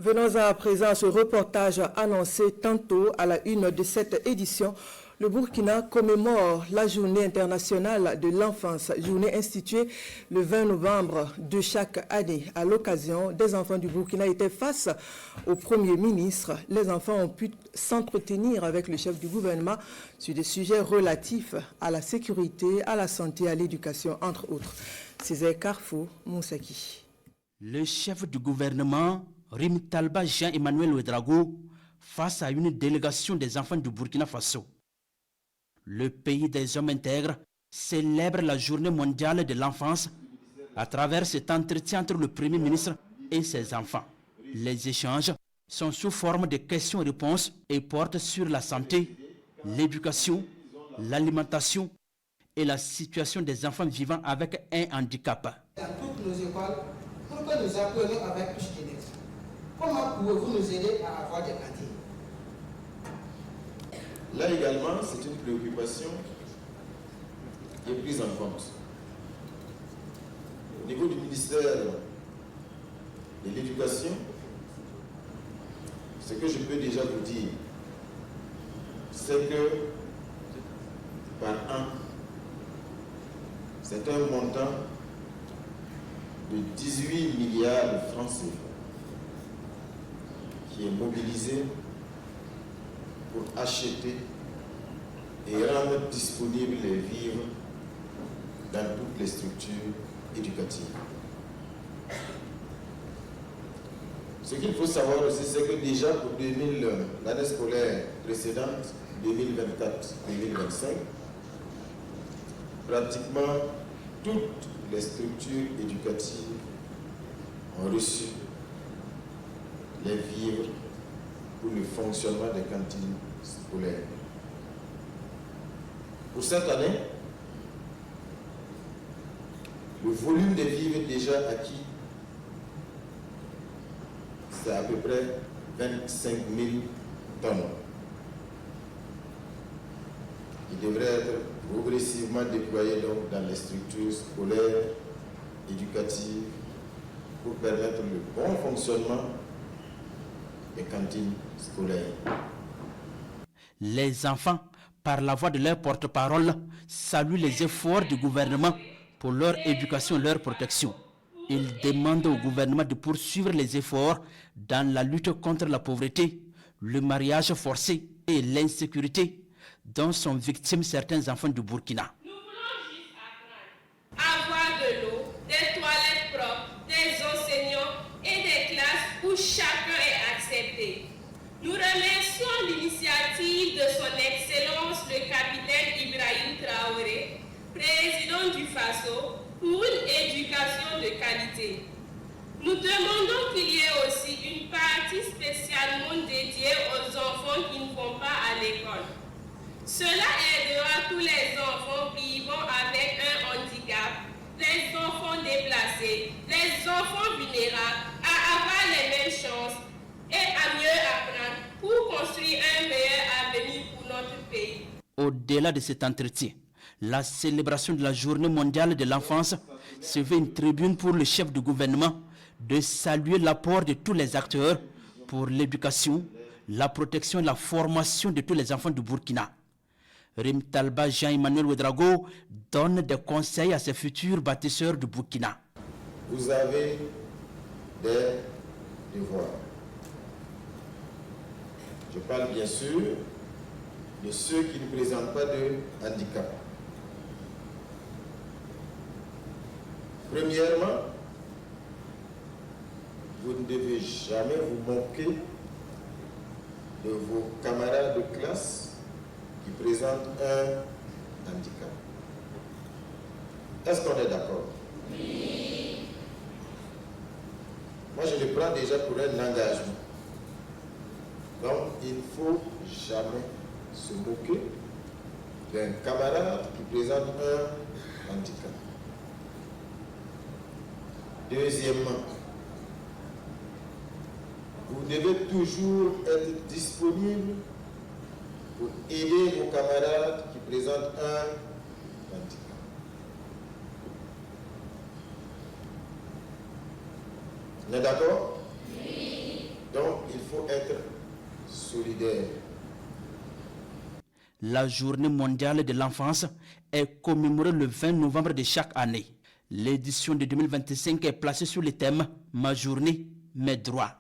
Venons à présent à ce reportage annoncé tantôt à la une de cette édition. Le Burkina commémore la journée internationale de l'enfance, journée instituée le 20 novembre de chaque année. À l'occasion, des enfants du Burkina étaient face au Premier ministre. Les enfants ont pu s'entretenir avec le chef du gouvernement sur des sujets relatifs à la sécurité, à la santé, à l'éducation, entre autres. Césaire Carrefour, Moussaki. Le chef du gouvernement, Rim Talba Jean-Emmanuel Ouedraogo, face à une délégation des enfants du Burkina Faso. Le pays des hommes intègres célèbre la journée mondiale de l'enfance à travers cet entretien entre le Premier ministre et ses enfants. Les échanges sont sous forme de questions-réponses et portent sur la santé, l'éducation, l'alimentation et la situation des enfants vivant avec un handicap. Dans toutes nos écoles, pour que nous apprenions avec plus d'énergie. Comment pouvez-vous nous aider à avoir des cantines? Là également, c'est une préoccupation qui est prise en compte. Au niveau du ministère de l'Éducation, ce que je peux déjà vous dire, c'est que par an, c'est un montant de 18 milliards de francs CFA qui est mobilisé pour acheter et rendre disponibles les vivres dans toutes les structures éducatives. Ce qu'il faut savoir aussi, c'est que déjà pour l'année scolaire précédente, 2024-2025, pratiquement toutes les structures éducatives ont reçu les vivres pour le fonctionnement des cantines scolaires. Pour cette année, le volume des vivres déjà acquis, c'est à peu près 25 000 tonnes. Il devrait être progressivement déployé donc dans les structures scolaires, éducatives, pour permettre le bon fonctionnement des cantines scolaires. Les enfants, par la voix de leur porte-parole, saluent les efforts du gouvernement pour leur éducation et leur protection. Ils demandent au gouvernement de poursuivre les efforts dans la lutte contre la pauvreté, le mariage forcé et l'insécurité dont sont victimes certains enfants du Burkina. Nous voulons juste apprendre, avoir de l'eau, des toilettes propres, des enseignants et des classes où chacun est accepté. Nous remercions l'initiative de son Excellence le capitaine Ibrahim Traoré, président du FASO, pour une éducation de qualité. Nous demandons qu'il y ait aussi une partie spécialement dédiée aux enfants qui ne vont pas à l'école. Cela aidera tous les enfants vivant avec un handicap, les enfants déplacés, les enfants vulnérables à avoir les mêmes chances et à mieux apprendre pour construire un meilleur avenir pour notre pays. Au-delà de cet entretien, la célébration de la Journée mondiale de l'enfance se fait une tribune pour le chef du gouvernement de saluer l'apport de tous les acteurs pour l'éducation, la protection et la formation de tous les enfants du Burkina. Rim Talba Jean-Emmanuel Ouedraogo donne des conseils à ses futurs bâtisseurs du Burkina. Vous avez des devoirs. Je parle bien sûr de ceux qui ne présentent pas de handicap. Premièrement, vous ne devez jamais vous moquer de vos camarades de classe qui présentent un handicap. Est-ce qu'on est d'accord? Oui. Moi, je le prends déjà pour un engagement. Donc, il ne faut jamais se moquer d'un camarade qui présente un handicap. Deuxièmement, vous devez toujours être disponible pour aider vos camarades qui présentent un handicap. On est d'accord? Oui. Donc, solidaire. La journée mondiale de l'enfance est commémorée le 20 novembre de chaque année. L'édition de 2025 est placée sous le thème « Ma journée, mes droits ».